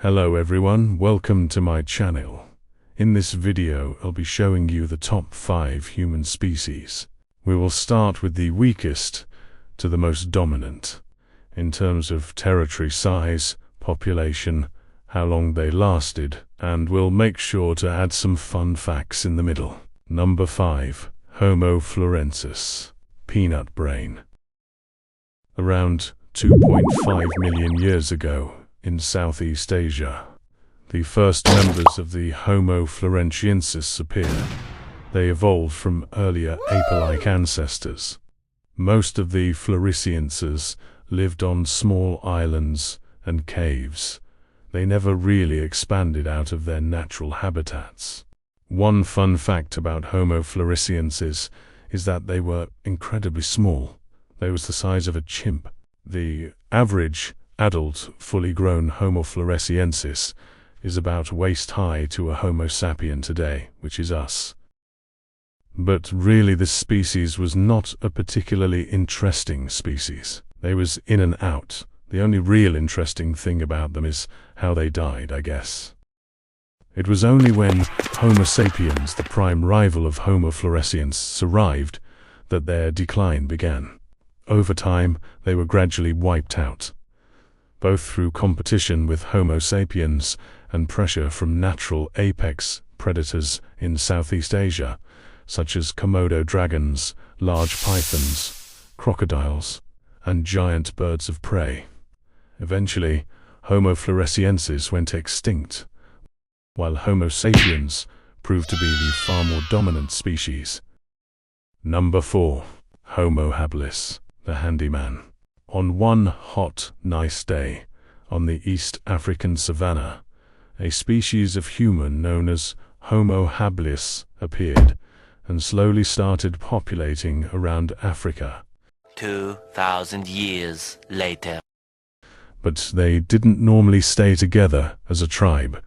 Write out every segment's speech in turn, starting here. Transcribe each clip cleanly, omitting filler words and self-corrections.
Hello everyone, welcome to my channel. In this video I'll be showing you the top 5 human species. We will start with the weakest to the most dominant, in terms of territory size, population, how long they lasted, and we'll make sure to add some fun facts in the middle. Number 5. Homo floresiensis, peanut brain. Around 2.5 million years ago, in Southeast Asia, the first members of the Homo floresiensis appeared. They evolved from earlier ape-like ancestors. Most of the Floresienses lived on small islands and caves. They never really expanded out of their natural habitats. One fun fact about Homo floresiensis is that they were incredibly small. They was the size of a chimp. The average adult, fully grown Homo floresiensis is about waist high to a Homo sapien today, which is us. But really this species was not a particularly interesting species. They was in and out. The only real interesting thing about them is how they died, I guess. It was only when Homo sapiens, the prime rival of Homo floresiensis, arrived that their decline began. Over time, they were gradually wiped out, both through competition with Homo sapiens and pressure from natural apex predators in Southeast Asia, such as Komodo dragons, large pythons, crocodiles, and giant birds of prey. Eventually, Homo floresiensis went extinct, while Homo sapiens proved to be the far more dominant species. Number 4. Homo habilis, the handyman. On one hot, nice day, on the East African savanna, a species of human known as Homo habilis appeared and slowly started populating around Africa. 2,000 years later. But they didn't normally stay together as a tribe,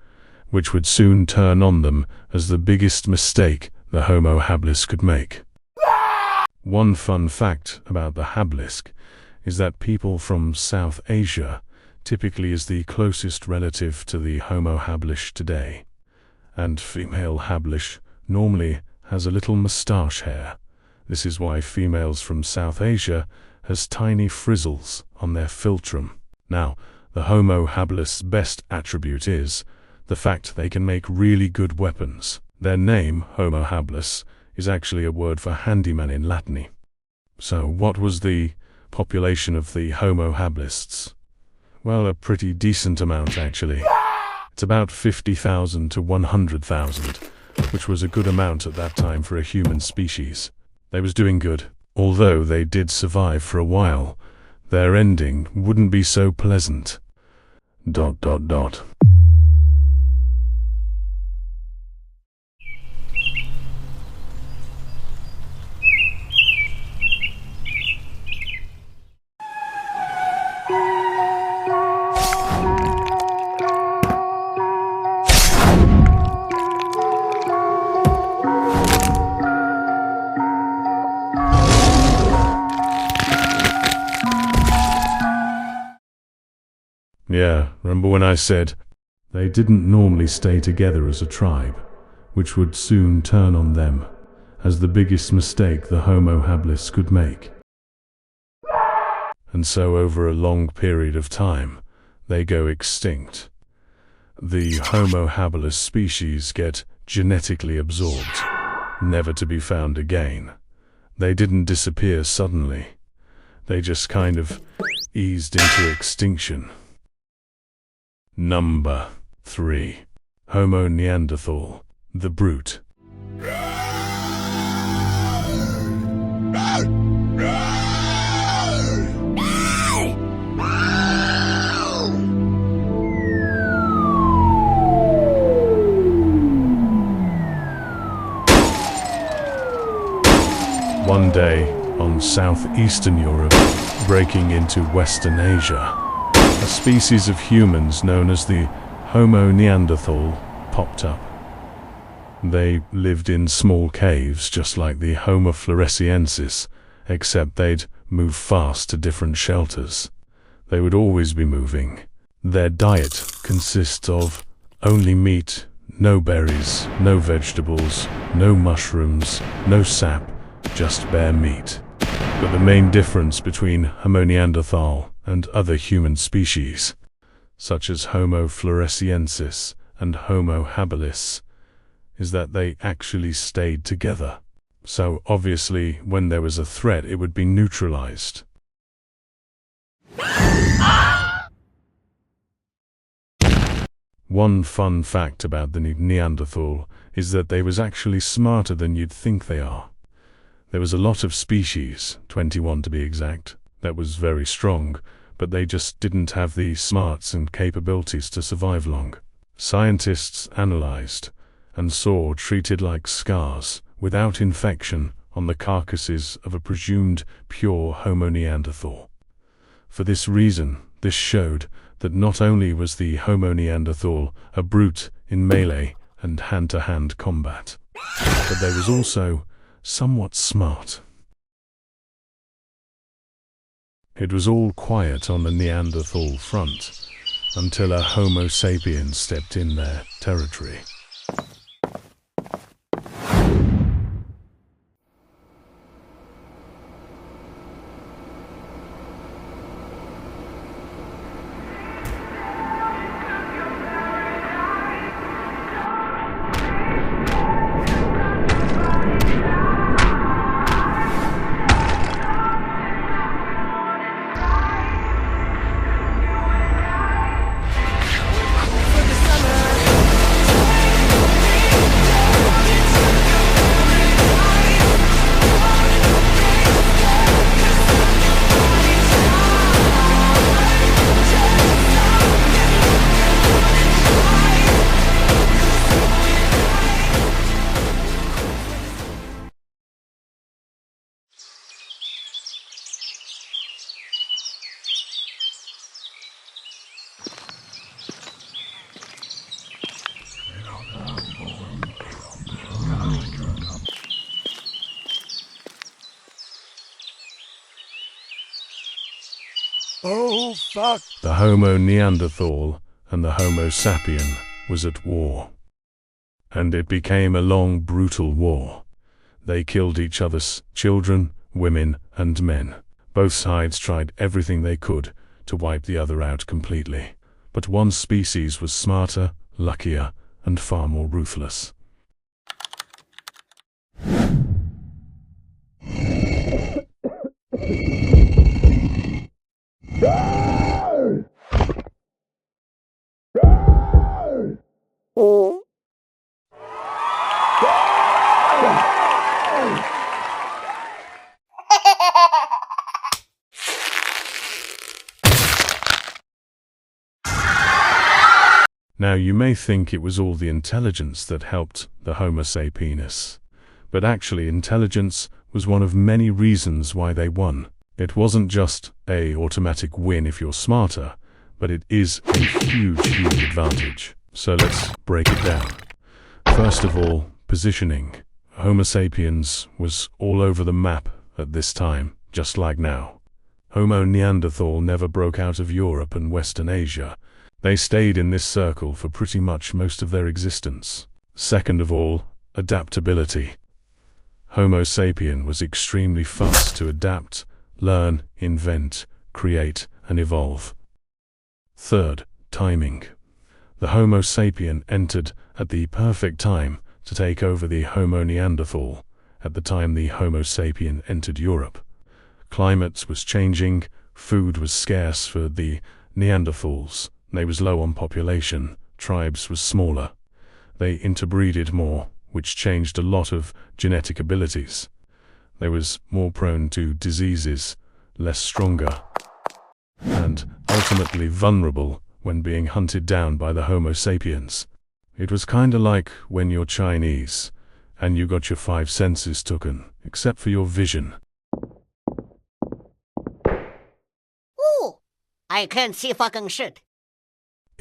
which would soon turn on them as the biggest mistake the Homo habilis could make. One fun fact about the habilis is that people from South Asia typically is the closest relative to the Homo habilis today, and female habilis normally has a little moustache hair. This is why females from South Asia has tiny frizzles on their philtrum. Now, the Homo habilis' best attribute is the fact they can make really good weapons. Their name, Homo habilis, is actually a word for handyman in Latin. So what was the population of the Homo habilis? Well, a pretty decent amount actually. It's about 50,000 to 100,000, which was a good amount at that time for a human species. They was doing good. Although they did survive for a while, their ending wouldn't be so pleasant. ... Yeah, remember when I said they didn't normally stay together as a tribe, which would soon turn on them as the biggest mistake the Homo habilis could make. And so over a long period of time, they go extinct. The Homo habilis species get genetically absorbed, never to be found again. They didn't disappear suddenly. They just kind of eased into extinction. Number 3. Homo Neanderthal, the brute. One day, on southeastern Europe, breaking into Western Asia, a species of humans known as the Homo Neanderthal popped up. They lived in small caves just like the Homo floresiensis, except they'd move fast to different shelters. They would always be moving. Their diet consists of only meat, no berries, no vegetables, no mushrooms, no sap, just bare meat. But the main difference between Homo Neanderthal and other human species, such as Homo Floresiensis and Homo Habilis, is that they actually stayed together. So obviously, when there was a threat, it would be neutralized. One fun fact about the Neanderthal is that they was actually smarter than you'd think they are. There was a lot of species, 21 to be exact, that was very strong, but they just didn't have the smarts and capabilities to survive long. Scientists analyzed and saw treated like scars without infection on the carcasses of a presumed pure Homo Neanderthal. For this reason, this showed that not only was the Homo Neanderthal a brute in melee and hand-to-hand combat, but they was also somewhat smart. It was all quiet on the Neanderthal front until a Homo sapien stepped in their territory. Oh, fuck! The Homo Neanderthal and the Homo sapien was at war. And it became a long, brutal war. They killed each other's children, women, and men. Both sides tried everything they could to wipe the other out completely. But one species was smarter, luckier, and far more ruthless. Now you may think it was all the intelligence that helped the Homo sapiens, but actually intelligence was one of many reasons why they won. It wasn't just an automatic win if you're smarter, but it is a huge advantage. So let's break it down. First of all, positioning. Homo sapiens was all over the map at this time, just like now. Homo Neanderthal never broke out of Europe and Western Asia. They stayed in this circle for pretty much most of their existence. Second of all, adaptability. Homo sapien was extremely fast to adapt, learn, invent, create, and evolve. Third, timing. The Homo sapien entered at the perfect time to take over the Homo Neanderthal at the time the Homo sapien entered Europe. Climate was changing, food was scarce for the Neanderthals. They was low on population, tribes was smaller. They interbreeded more, which changed a lot of genetic abilities. They was more prone to diseases, less stronger, and ultimately vulnerable when being hunted down by the Homo sapiens. It was kinda like when you're Chinese, and you got your 5 senses taken, except for your vision. Ooh, I can't see fucking shit.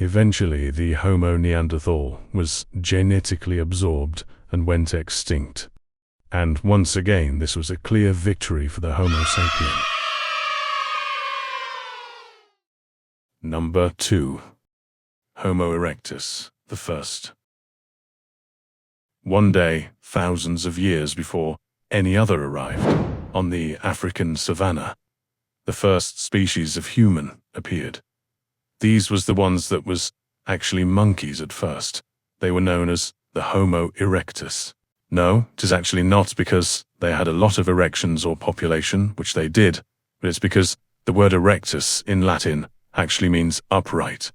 Eventually, the Homo Neanderthal was genetically absorbed and went extinct. And once again, this was a clear victory for the Homo sapien. Number 2. Homo erectus, the first. One day, thousands of years before any other arrived, on the African savanna, the first species of human appeared. These was the ones that was actually monkeys at first. They were known as the Homo erectus. No, it is actually not because they had a lot of erections or population, which they did, but it's because the word erectus in Latin actually means upright.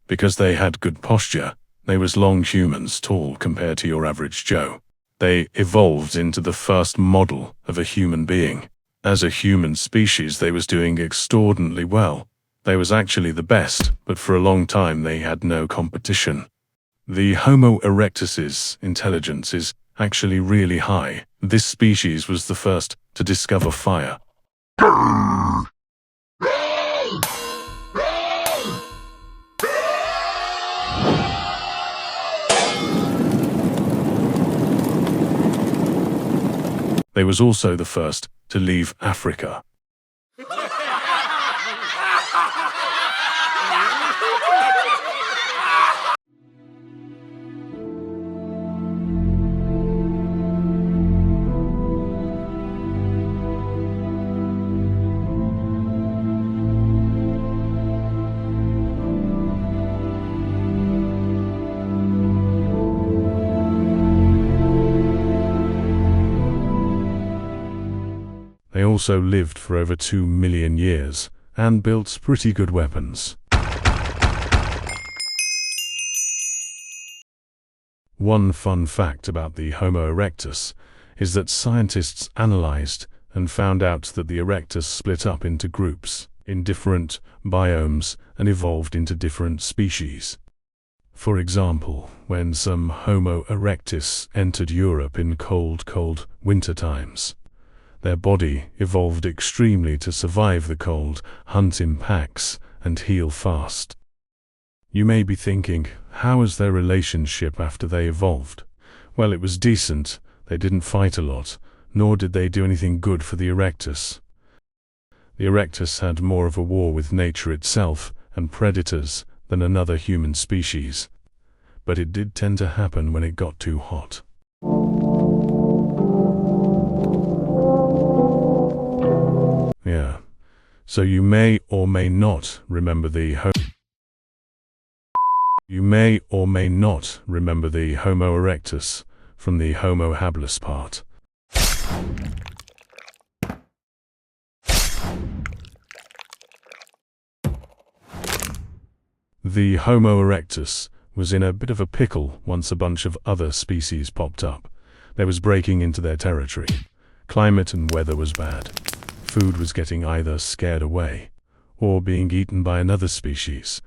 Because they had good posture, they was long humans, tall compared to your average Joe. They evolved into the first model of a human being. As a human species, they was doing extraordinarily well. They was actually the best, but for a long time they had no competition. The Homo erectus's intelligence is actually really high. This species was the first to discover fire. They was also the first to leave Africa. They also lived for over 2 million years and built pretty good weapons. One fun fact about the Homo erectus is that scientists analyzed and found out that the erectus split up into groups in different biomes and evolved into different species. For example, when some Homo erectus entered Europe in cold winter times, their body evolved extremely to survive the cold, hunt in packs, and heal fast. You may be thinking, how was their relationship after they evolved? Well, it was decent. They didn't fight a lot, nor did they do anything good for the erectus. The erectus had more of a war with nature itself and predators than another human species. But it did tend to happen when it got too hot. Yeah, so you may or may not remember the Homo erectus from the Homo Hablis part. The Homo erectus was in a bit of a pickle once a bunch of other species popped up. They was breaking into their territory. Climate and weather was bad. Food was getting either scared away or being eaten by another species.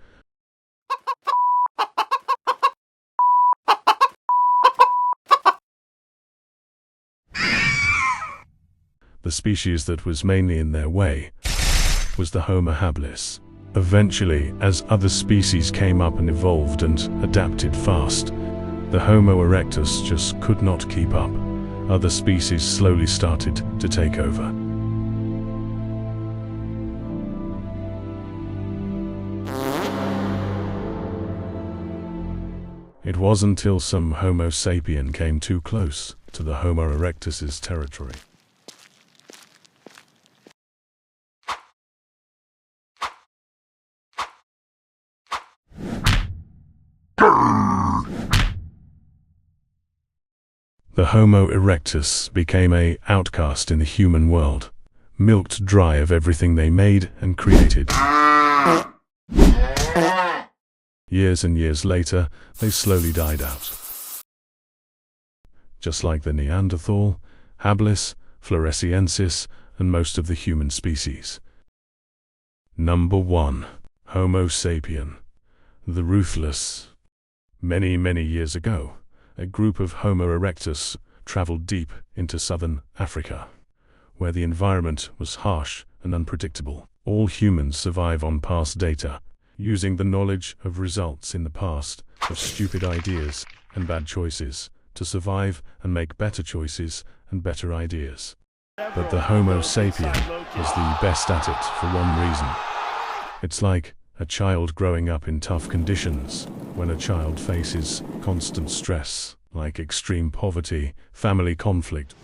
The species that was mainly in their way was the Homo habilis. Eventually, as other species came up and evolved and adapted fast, the Homo erectus just could not keep up. Other species slowly started to take over. It was until some Homo sapien came too close to the Homo erectus's territory. The Homo erectus became an outcast in the human world, milked dry of everything they made and created. Years and years later, they slowly died out. Just like the Neanderthal, Hablis, Floresiensis, and most of the human species. Number 1. Homo sapien, the Ruthless. Many years ago, a group of Homo erectus traveled deep into southern Africa, where the environment was harsh and unpredictable. All humans survive on past data, using the knowledge of results in the past, of stupid ideas and bad choices, to survive and make better choices and better ideas. But the Homo sapien was the best at it for one reason. It's like A child growing up in tough conditions. When a child faces constant stress, like extreme poverty, family conflict,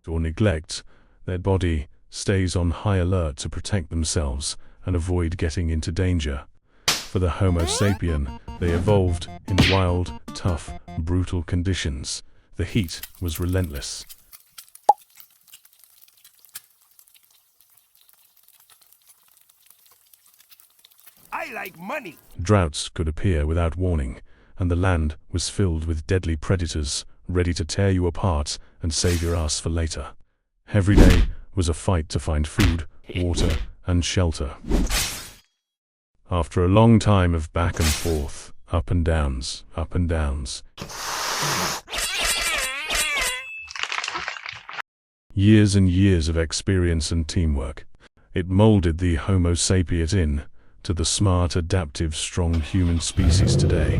or neglect, their body stays on high alert to protect themselves and avoid getting into danger. For the Homo sapien, they evolved in wild, tough, brutal conditions. The heat was relentless. I like money. Droughts could appear without warning, and the land was filled with deadly predators, ready to tear you apart and save your ass for later. Every day was a fight to find food, water, and shelter. After a long time of back and forth, up and downs, years and years of experience and teamwork, it molded the Homo sapien to the smart, adaptive, strong human species today.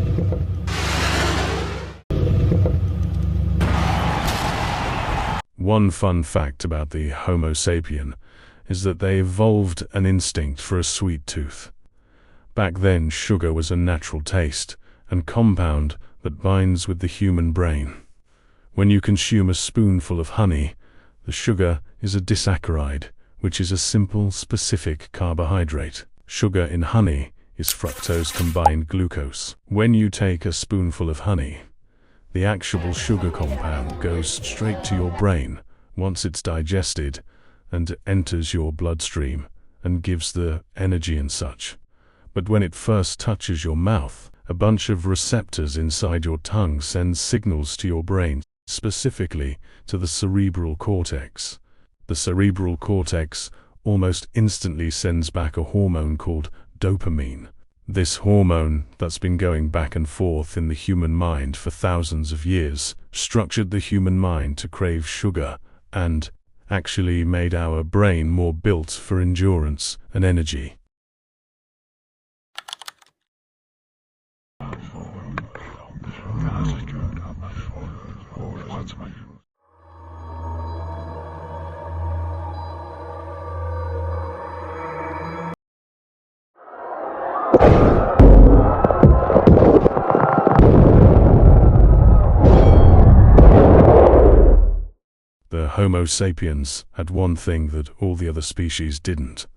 One fun fact about the Homo sapien is that they evolved an instinct for a sweet tooth. Back then, sugar was a natural taste and compound that binds with the human brain. When you consume a spoonful of honey, the sugar is a disaccharide, which is a simple, specific carbohydrate. Sugar in honey is fructose combined glucose. When you take a spoonful of honey, the actual sugar compound goes straight to your brain once it's digested and enters your bloodstream and gives the energy and such. But when it first touches your mouth, a bunch of receptors inside your tongue sends signals to your brain, specifically to the cerebral cortex. The cerebral cortex almost instantly sends back a hormone called dopamine. This hormone, that's been going back and forth in the human mind for thousands of years, structured the human mind to crave sugar and actually made our brain more built for endurance and energy. The Homo sapiens had one thing that all the other species didn't,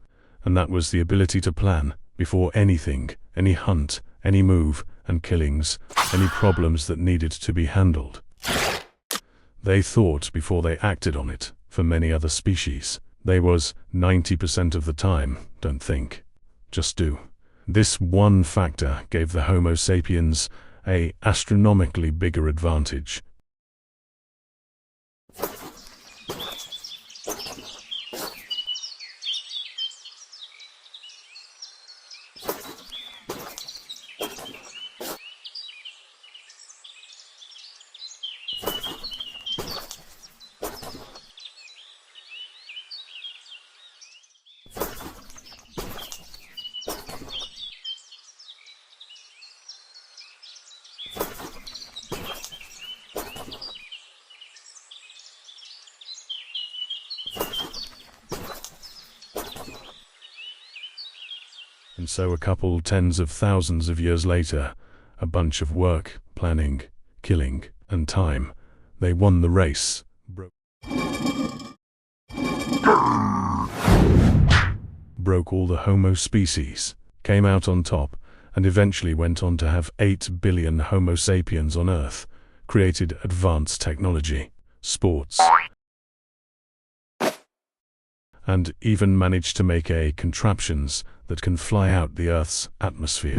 and that was the ability to plan before anything, any hunt, any move, and killings, any problems that needed to be handled. They thought before they acted on it. For many other species, they was 90% of the time, don't think, just do. This one factor gave the Homo sapiens a astronomically bigger advantage. And so a couple tens of thousands of years later, a bunch of work, planning, killing, and time, they won the race. Broke all the Homo species, came out on top, and eventually went on to have 8 billion Homo sapiens on Earth, created advanced technology, sports, and even managed to make contraptions that can fly out the Earth's atmosphere.